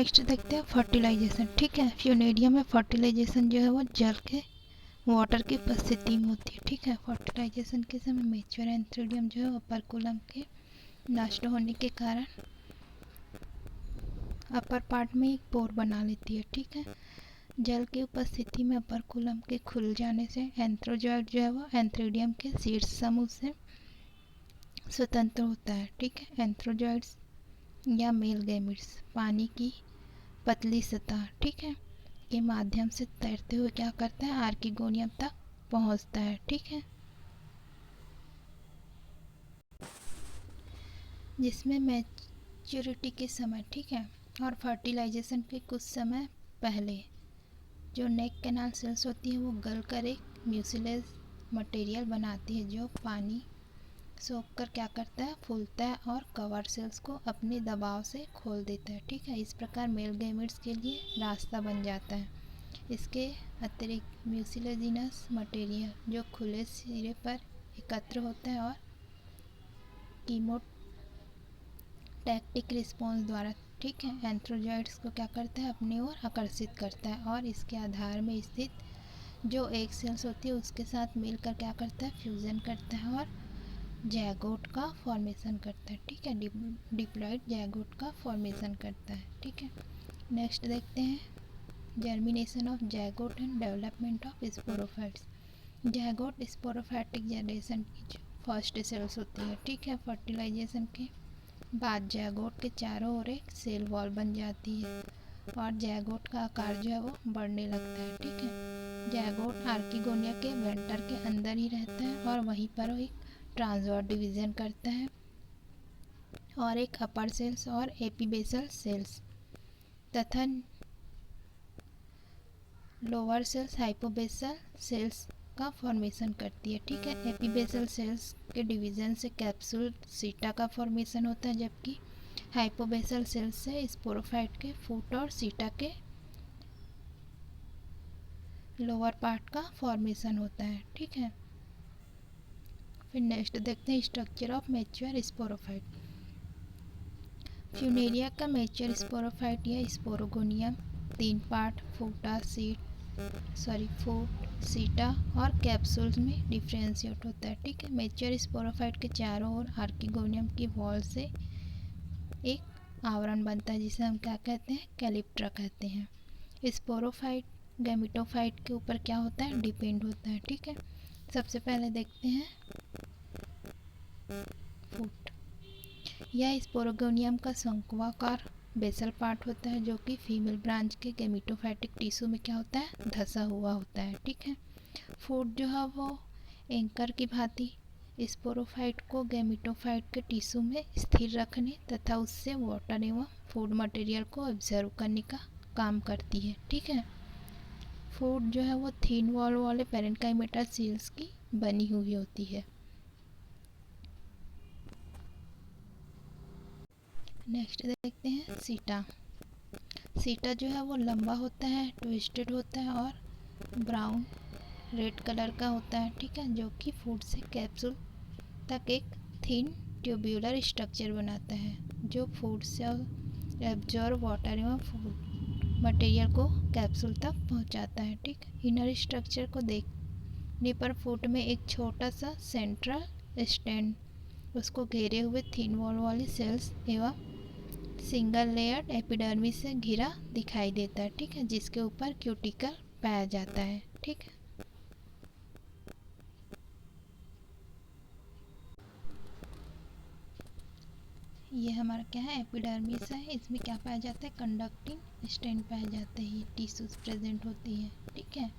Next देखते हैं fertilisation. ठीक है, फ्यूनेरिया में फर्टिलाइजेशन जो है वो जल के वाटर की उपस्थिति में होती है। ठीक है, फर्टिलाइजेशन के समय मेच्योर एंथ्रेडियम जो है अपरकुलम के नष्ट होने के कारण अपर पार्ट में एक पोर बना लेती है। ठीक है, जल की उपस्थिति में अपरकुलम के खुल जाने से एंथ्रोजॉइड जो है वो एंथ्रेडियम के शीर्ष समूह से स्वतंत्र होता है। ठीक है, एंथ्रोजॉइड्स या मेल गैमिट्स पानी की पतली सतह, ठीक है, के माध्यम से तैरते हुए क्या करता है, आर्किगोनियम तक पहुंचता है। ठीक है, जिसमें मैच्योरिटी के समय, ठीक है, और फर्टिलाइजेशन के कुछ समय पहले जो नेक कैनाल सेल्स होती है वो गल कर एक म्यूसिलेज मटेरियल बनाती है जो पानी सोख कर क्या करता है, फूलता है और कवर सेल्स को अपने दबाव से खोल देता है। ठीक है, इस प्रकार मेल गैमेट्स के लिए रास्ता बन जाता है। इसके अतिरिक्त म्यूसिलेजिनस मटेरियल जो खुले सिरे पर एकत्र होता है और कीमोटैक्टिक रिस्पॉन्स द्वारा, ठीक है, एंथ्रोजॉइड्स को क्या करता है, अपनी ओर आकर्षित करता है और इसके आधार में स्थित जो एक सेल्स होती है उसके साथ मिलकर क्या करता है, फ्यूजन करता है और जैगोट का फॉर्मेशन करता है। ठीक है, डिप्लॉइड जैगोट का फॉर्मेशन करता है। ठीक है, नेक्स्ट देखते हैं germination of zygote and development of sporophytes. Zygote sporophytic generation की जो फर्स्ट सेल्स होती है। ठीक है, फर्टिलाइजेशन के बाद जैगोट के चारों ओर एक सेल वॉल बन जाती है और जैगोट का आकार जो है वो बढ़ने लगता है। ठीक है, जैगोट आर्किगोनिया के वेंटर के अंदर ही रहता है और वहीं पर वो एक ट्रांसवर्स डिवीजन करता है और एक अपर सेल्स और एपीबेसल सेल्स तथा लोअर सेल्स हाइपोबेसल सेल्स का फॉर्मेशन करती है। ठीक है, एपीबेसल सेल्स के डिवीजन से कैप्सूल सीटा का फॉर्मेशन होता है जबकि हाइपोबेसल सेल्स से स्पोरोफाइट के फूट और सीटा के लोअर पार्ट का फॉर्मेशन होता है। ठीक है, फिर नेक्स्ट देखते हैं structure of mature sporophyte. Funaria का मैच्योर स्पोरोफाइट या स्पोरोगोनियम 3 पार्ट फूट सीटा और कैप्सूल्स में डिफ्रेंशिएट होता है। ठीक है, मैच्योर स्पोरोफाइट के चारों ओर आर्किगोनियम की वॉल से एक आवरण बनता है जिसे हम क्या कहते हैं, कैलिप्ट्रा कहते हैं। स्पोरोफाइट गैमिटोफाइट के ऊपर क्या होता है, डिपेंड होता है। ठीक है, सबसे पहले देखते हैं फूट। यह स्पोरोगोनियम का शंक्वाकार बेसल पार्ट होता है जो कि फीमेल ब्रांच के गैमिटोफाइटिक टिश्यू में क्या होता है, धंसा हुआ होता है। ठीक है, फूट जो है वो एंकर की भांति स्पोरोफाइट को गैमिटोफाइट के टिश्यू में स्थिर रखने तथा उससे वाटर एवं फूड मटेरियल को ऑब्जर्व करने का काम करती है। ठीक है, फूट जो है वो थिन वॉल वाले पेरेन्काइमेटा सेल्स की बनी हुई होती है। नेक्स्ट देखते हैं सीटा। सीटा जो है वो लंबा होता है, ट्विस्टेड होता है और ब्राउन रेड कलर का होता है। ठीक है, जो कि फूड से कैप्सूल तक एक थिन ट्यूब्यूलर स्ट्रक्चर बनाता है जो फूड से एब्जॉर्ब वाटर एवं फूड मटेरियल को कैप्सूल तक पहुंचाता है। ठीक, इनर स्ट्रक्चर को देखने पर फूड में एक छोटा सा सेंट्रल स्टैंड उसको घेरे हुए थिन वॉल वाली सेल्स एवं सिंगल लेयर्ड एपिडर्मिस से घिरा दिखाई देता है। ठीक है, जिसके ऊपर क्यूटिकल पाया जाता है। ठीक है, ये हमारा क्या है, एपिडर्मिस है। इसमें क्या पाया जाता है, कंडक्टिंग स्टैंड पाए जाते हैं, टिश्यूज प्रेजेंट होती है। ठीक है,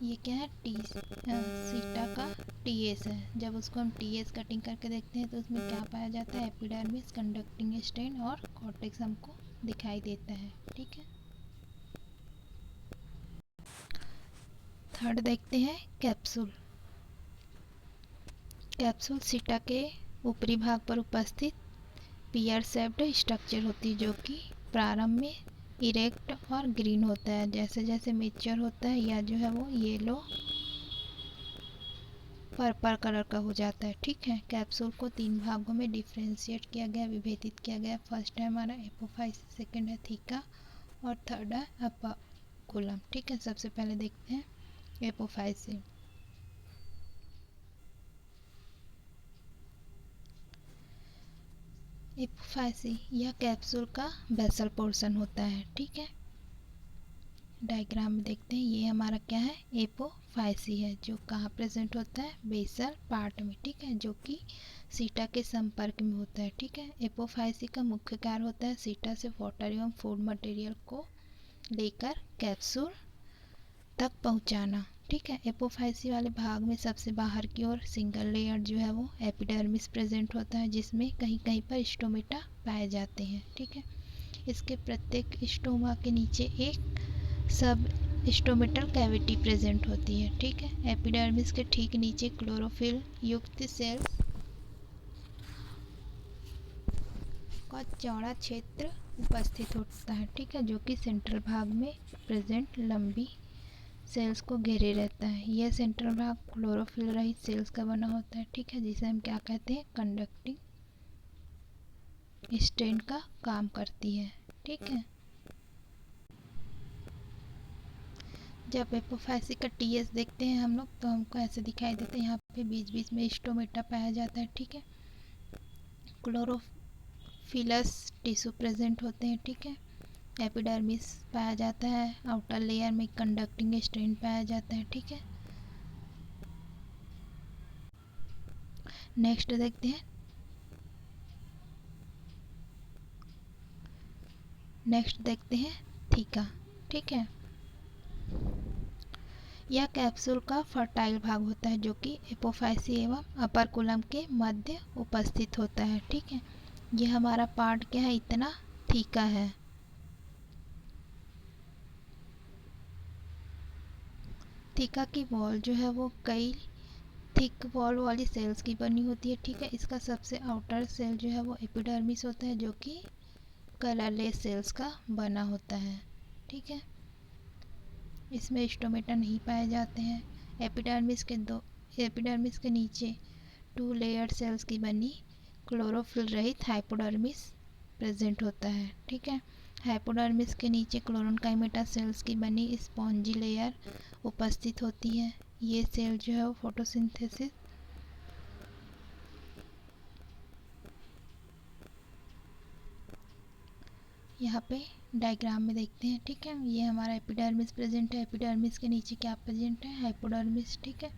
ये क्या है, सीटा का टीएस है। जब उसको हम टीएस कटिंग करके देखते हैं तो उसमें क्या पाया जाता है, एपिडर्मिस, कंडक्टिंग स्टैंड और कॉर्टेक्स हमको दिखाई देता है। ठीक है, थर्ड देखते हैं कैप्सूल। कैप्सूल सीटा के ऊपरी भाग पर उपस्थित पियर शेप्ड स्ट्रक्चर होती है जो कि प्रारंभ में इरेक्ट और ग्रीन होता है। जैसे जैसे मेच्योर होता है या जो है वो येलो पर्पल कलर का हो जाता है। ठीक है, कैप्सूल को 3 भागों में डिफ्रेंशिएट किया गया, विभेदित किया गया। फर्स्ट है हमारा एपोफाइसिस, सेकंड है थीका और थर्ड है अपर्कुलम। ठीक है, सबसे पहले देखते हैं एपोफाइसिस। एपोफाइसिस यह कैप्सूल का बेसल पोर्शन होता है। ठीक है, डायग्राम में देखते हैं, ये हमारा क्या है, एपोफाइसी है, जो कहाँ प्रेजेंट होता है, बेसल पार्ट में। ठीक है, जो कि सीटा के संपर्क में होता है। ठीक है, एपोफाइसी का मुख्य कार्य होता है सीटा से वाटर एवं फूड मटेरियल को लेकर कैप्सूल तक पहुंचाना। ठीक है, एपोफाइसी वाले भाग में सबसे बाहर की ओर सिंगल लेयर जो है वो एपिडर्मिस प्रेजेंट होता है, जिसमें कहीं कहीं पर स्टोमेटा पाए जाते हैं। ठीक है, इसके प्रत्येक स्टोमा के नीचे एक सब स्टोमेटल कैविटी प्रेजेंट होती है। ठीक है, एपिडर्मिस के ठीक नीचे क्लोरोफिल युक्त सेल्स का चौड़ा क्षेत्र उपस्थित होता है। ठीक है, जो कि सेंट्रल भाग में प्रेजेंट लंबी सेल्स को घेरे रहता है। यह सेंट्रल भाग क्लोरोफिल रहित सेल्स का बना होता है। ठीक है, जिसे हम क्या कहते हैं, कंडक्टिंग स्टेन का काम करती है। ठीक है, जब एपोफाइसी का टीएस देखते हैं हम लोग तो हमको ऐसे दिखाई देता है, यहाँ पे बीच बीच में स्टोमेटा पाया जाता है। ठीक है, क्लोरोफिलस टिश्यू प्रेजेंट होते हैं। ठीक है, एपिडर्मिस पाया जाता है, आउटर लेयर में कंडक्टिंग स्ट्रेन पाया जाता है। ठीक है, नेक्स्ट देखते हैं, थीका। ठीक है, यह कैप्सूल का फर्टाइल भाग होता है, जो कि एपोफाइसी एवं अपर्कुलम के मध्य उपस्थित होता है। ठीक है, यह हमारा पार्ट क्या है, इतना थीका है। थीका की वॉल जो है वो कई थिक वॉल वाली सेल्स की बनी होती है। ठीक है, इसका सबसे आउटर सेल जो है वो एपिडर्मिस होता है, जो कि कलरलेस सेल्स का बना होता है। ठीक है, इसमें स्टोमेटा नहीं पाए जाते हैं। एपिडर्मिस के नीचे 2 लेयर सेल्स की बनी क्लोरोफिल रहित हाइपोडर्मिस प्रेजेंट होता है। ठीक है, हाइपोडर्मिस के नीचे क्लोरोनकाइमेटा सेल्स की बनी स्पॉन्जी लेयर उपस्थित होती है। ये सेल जो है वो फोटोसिंथेसिस यहाँ पे डायग्राम में देखते हैं। ठीक है, ये हमारा एपिडर्मिस प्रेजेंट है, एपिडर्मिस के नीचे क्या प्रेजेंट है, हाइपोडर्मिस। ठीक है,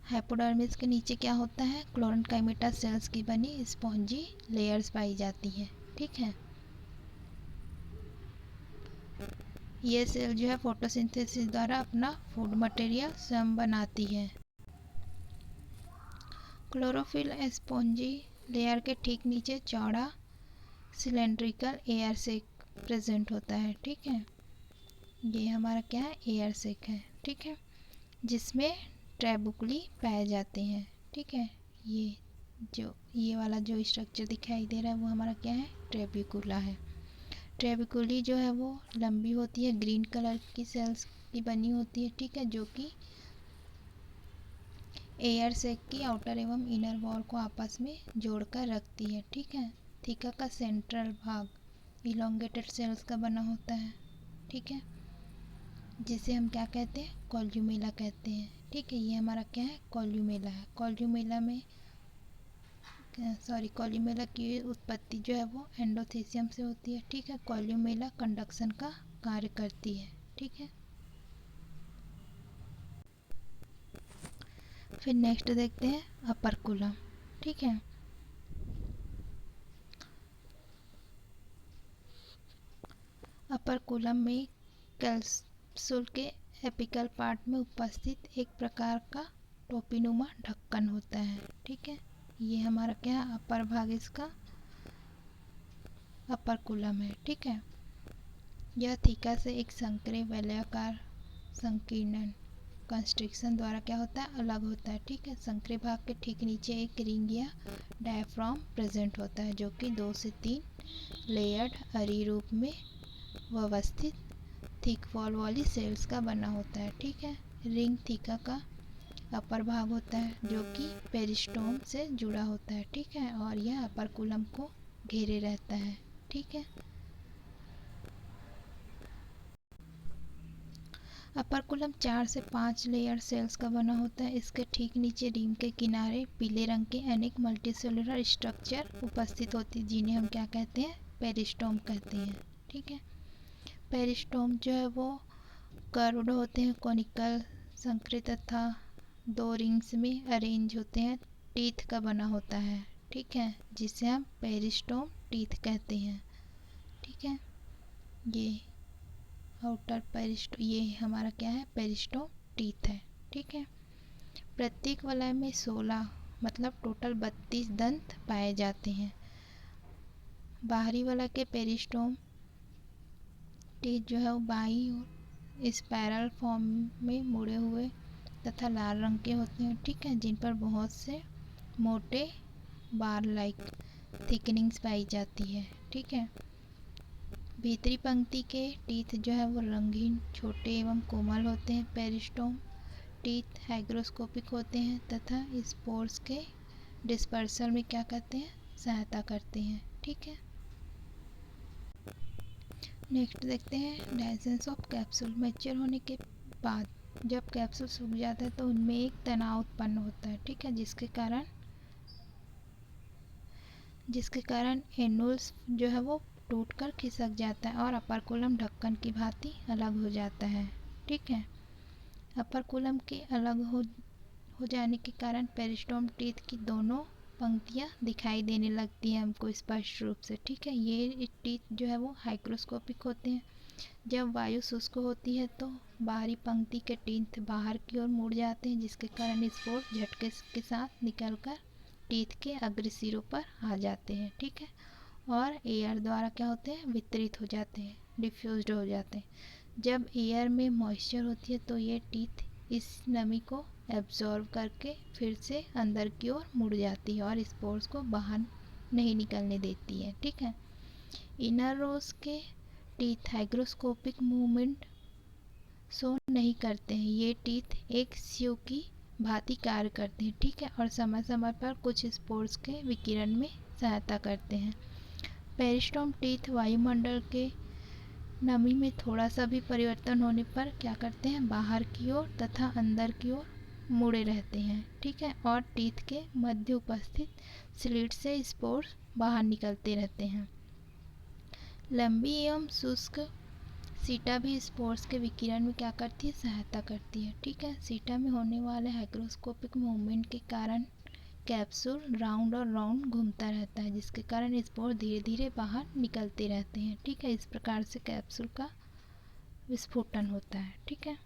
हाइपोडर्मिस के नीचे क्या होता है, क्लोरोनकाइमेटा सेल्स की बनी स्पॉन्जी लेयर्स पाई जाती है। ठीक है, ये सेल जो है फोटोसिंथेसिस द्वारा अपना फूड मटेरियल स्वयं बनाती है। क्लोरोफिल स्पॉन्जी लेयर के ठीक नीचे चौड़ा सिलेंड्रिकल एयर सेक प्रेजेंट होता है। ठीक है, ये हमारा क्या है, एयर सेक है। ठीक है, जिसमें ट्रेबुकुली पाए जाते हैं। ठीक है, ये वाला जो स्ट्रक्चर दिखाई दे रहा है वो हमारा क्या है, ट्रेबिकुला है। ट्रेबिकुली जो है वो लंबी होती है, ग्रीन कलर की सेल्स की बनी होती है। ठीक है, जो कि एयर सेक की आउटर एवं इनर वॉल को आपस में जोड़कर रखती है। ठीक है, थीका का सेंट्रल भाग इलोंगेटेड सेल्स का बना होता है। ठीक है, जिसे हम क्या कहते हैं, कॉल्यूमेला कहते हैं। ठीक है, ये हमारा क्या है, कॉल्यूमेला है। कॉल्यूमेला की उत्पत्ति जो है वो एंडोथेसियम से होती है। ठीक है, कॉल्यूमेला कंडक्शन का कार्य करती है। ठीक है, फिर नेक्स्ट देखते हैं अपर्कुलम। ठीक है, अपर्कुलम में कैप्सूल के एपिकल पार्ट में उपस्थित एक प्रकार का टोपीनुमा ढक्कन होता है। ठीक है, ये हमारा क्या है, अपर भाग इसका अपर्कुलम है। ठीक है, यह थीका से एक संकरे वलयाकार संकीर्णन कंस्ट्रिक्शन द्वारा क्या होता है, अलग होता है। ठीक है, संकरे भाग के ठीक नीचे एक रिंग या डायफ्राम प्रेजेंट होता है, जो कि 2 से 3 लेयर्ड अरी रूप में व्यवस्थित थिक वॉल वाली सेल्स का बना होता है। ठीक है, रिंग थीका का अपर भाग होता है जो कि पेरिस्टोम से जुड़ा होता है, ठीक है, और यह अपर्कुलम को घेरे रहता है, ठीक है। अपर्कुलम 4 से 5 लेयर सेल्स का बना होता है। इसके ठीक नीचे रिम के किनारे पीले रंग के अनेक मल्टीसेलुलर स्ट्रक्चर उपस्थित होती है जिन्हें हम क्या कहते हैं, पेरिस्टोम कहते हैं, ठीक है। पेरिस्टोम जो है वो कर्व्ड होते हैं, कोनिकल, संकृत तथा 2 रिंग्स में अरेंज होते हैं, टीथ का बना होता है, ठीक है, जिसे हम पेरिस्टोम टीथ कहते हैं, ठीक है। ये आउटर पेरिस्टोम, ये हमारा क्या है, पेरिस्टोम टीथ है, ठीक है। प्रत्येक वलय में 16 मतलब टोटल 32 दंत पाए जाते हैं। बाहरी वलय के पेरिस्टोम टीथ जो है वो बाईं ओर स्पाइरल फॉर्म में मुड़े हुए तथा लाल रंग के होते हैं, ठीक है, जिन पर बहुत से मोटे बार लाइक थिकनिंग्स पाई जाती है, ठीक है। भीतरी पंक्ति के टीथ जो है वो रंगीन, छोटे एवं कोमल होते हैं। पेरिस्टोम टीथ हाइग्रोस्कोपिक होते हैं तथा स्पोर्स के डिस्पर्सल में क्या करते हैं, सहायता करते हैं, ठीक है। नेक्स्ट देखते हैं डायसेंस ऑफ कैप्सूल। मैच्योर होने के बाद जब कैप्सूल सूख जाता है तो उनमें एक तनाव उत्पन्न होता है, ठीक है, जिसके कारण एनुल्स जो है वो टूटकर खिसक जाता है और अपर्कुलम ढक्कन की भांति अलग हो जाता है, ठीक है। अपर्कुलम के अलग हो जाने के कारण पेरिस्टोम टीथ की दोनों पंक्तियां दिखाई देने लगती हैं हमको स्पष्ट रूप से, ठीक है। ये टीथ जो है वो हाइग्रोस्कोपिक होते हैं। जब वायु शुष्क होती है तो बाहरी पंक्ति के टीथ बाहर की ओर मुड़ जाते हैं जिसके कारण स्पोर झटके के साथ निकलकर टीथ के अग्रसिरों पर आ जाते हैं, ठीक है, और एयर द्वारा क्या होते हैं, वितरित हो जाते हैं, डिफ्यूज्ड हो जाते हैं। जब एयर में मॉइस्चर होती है तो ये टीथ इस नमी को एब्जॉर्ब करके फिर से अंदर की ओर मुड़ जाती है और स्पोर्स को बाहर नहीं निकलने देती है, ठीक है। इनर रोज के टीथ हाइग्रोस्कोपिक मूवमेंट शो नहीं करते हैं। ये टीथ एक स्यू की भांति कार्य करते हैं, ठीक है, और समय समय पर कुछ स्पोर्स के विकिरण में सहायता करते हैं। पेरिस्टोम टीथ वायुमंडल के नमी में थोड़ा सा भी परिवर्तन होने पर क्या करते हैं, बाहर की ओर तथा अंदर की ओर मुड़े रहते हैं, ठीक है, और टीथ के मध्य उपस्थित स्लिट से स्पोर्स बाहर निकलते रहते हैं। लंबी एवं शुष्क सीटा भी स्पोर्स के विकिरण में क्या करती है, सहायता करती है, ठीक है। सीटा में होने वाले हाइग्रोस्कोपिक मूवमेंट के कारण कैप्सूल राउंड और राउंड घूमता रहता है जिसके कारण स्पोर धीरे धीरे बाहर निकलते रहते हैं, ठीक है। इस प्रकार से कैप्सूल का विस्फोटन होता है, ठीक है।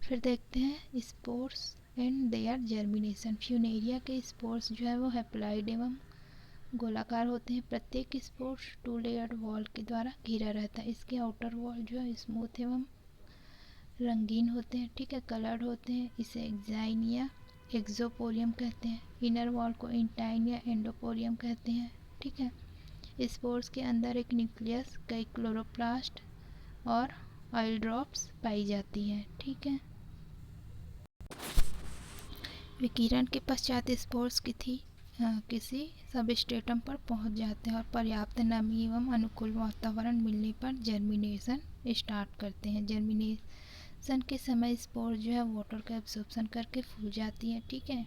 फिर देखते हैं spores and their germination. Funaria के स्पोर्स जो है वो हैप्लॉइड एवं गोलाकार होते हैं। प्रत्येक स्पोर्स 2 लेयर्ड वॉल के द्वारा घिरा रहता है। इसके आउटर वॉल जो है स्मूथ एवं रंगीन होते हैं, ठीक है, कलर्ड होते हैं। इसे एक्साइन या एक्सोपोरियम कहते हैं। इनर वॉल को इंटाइन या एंडोपोरियम कहते हैं, ठीक है। स्पोर्स के अंदर एक न्यूक्लियस, कई क्लोरोप्लास्ट और ऑयल ड्रॉप्स पाई जाती हैं, ठीक है। विकिरण के पश्चात स्पोर्स किसी सबस्ट्रेटम पर पहुंच जाते हैं और पर्याप्त नमी एवं अनुकूल वातावरण मिलने पर जर्मिनेशन स्टार्ट करते हैं। जर्मिनेशन के समय स्पोर जो है वाटर का एब्जॉर्प्शन करके फूल जाती है, ठीक है।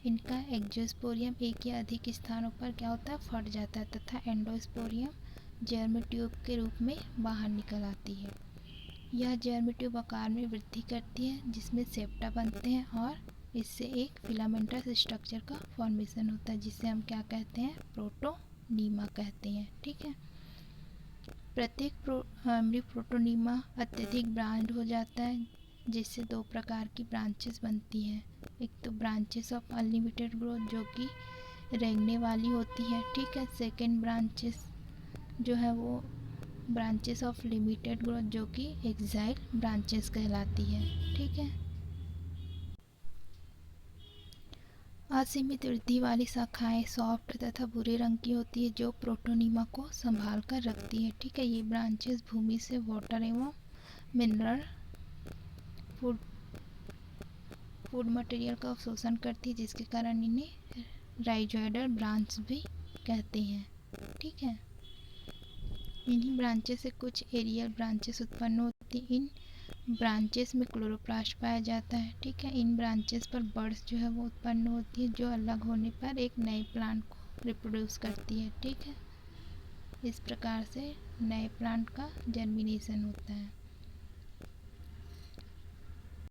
इनका एक्जोस्पोरियम एक या अधिक स्थानों पर क्या होता है, फट जाता है तथा एंडोस्पोरियम जर्म ट्यूब के रूप में बाहर निकल आती है। यह जर्म ट्यूब आकार में वृद्धि करती है जिसमें सेप्टा बनते हैं और इससे एक फिलामेंटस स्ट्रक्चर का फॉर्मेशन होता है जिसे हम क्या कहते हैं, प्रोटोनीमा कहते हैं, ठीक है। प्रत्येक प्रोटोनीमा अत्यधिक ब्रांच हो जाता है जिससे 2 प्रकार की ब्रांचेस बनती हैं। एक तो ब्रांचेस ऑफ अनलिमिटेड ग्रोथ जो कि रेंगने वाली होती है, ठीक है। सेकेंड ब्रांचेस जो है वो ब्रांचेस ऑफ लिमिटेड ग्रोथ जो कि एक्साइल ब्रांचेस कहलाती है, ठीक है। असीमित वृद्धि वाली शाखाएं सॉफ्ट तथा भूरे रंग की होती है जो प्रोटोनीमा को संभाल कर रखती है, ठीक है। ये ब्रांचेस भूमि से वाटर एवं मिनरल फूड फूड मटेरियल का अवशोषण करती है, जिसके कारण इन्हें राइजोइडल ब्रांच भी कहते हैं। ठीक है, इन्हीं ब्रांचेस से कुछ एरियल ब्रांचेस उत्पन्न होती हैं। इन ब्रांचेस में क्लोरोप्लास्ट पाया जाता है। ठीक है, इन ब्रांचेस पर बड्स जो है वो उत्पन्न होती है, जो अलग होने पर एक नए प्लांट को रिप्रोड्यूस करती है। ठीक है, इस प्रकार से नए प्लांट का जर्मिनेशन होता है।